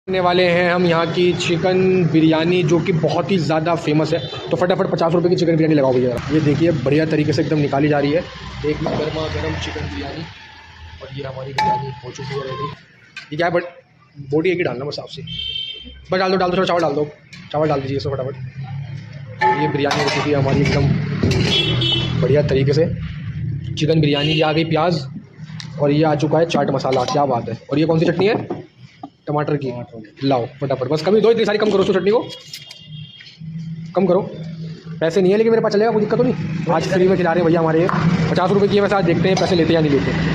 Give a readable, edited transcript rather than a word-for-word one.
करने वाले हैं हम यहाँ की चिकन बिरयानी, जो कि बहुत ही ज़्यादा फेमस है। तो फटाफट 50 रुपये की चिकन बिरयानी लगाओ भैया। ये देखिए बढ़िया तरीके से एकदम निकाली जा रही है एक गर्मा गर्म चिकन बिरयानी। और ये हमारी बिरयानी हो चुकी है रेडी। ये क्या है, बट बोटी एक ही डालना बस आपसे, बस डाल दो थोड़ा चावल डाल दो, चावल डाल दीजिए इसको फटाफट। ये बिरयानी हो चुकी है हमारी एकदम बढ़िया तरीके से। चिकन बिरयानी, ये आ गई प्याज, और ये आ चुका है चाट मसाला। क्या बात है। और ये कौन सी चटनी है? टमाटर की। लाओ फटाफट, बस कमी दो, इतनी सारी कम करो उसको, चटनी को कम करो। पैसे नहीं है लेकिन मेरे पास चलेगा, कोई दिक्कत तो नहीं। आज फ्री में खिला रहे हैं भैया हमारे। 50 रुपये की है वैसे, आज देखते हैं पैसे लेते या नहीं लेते।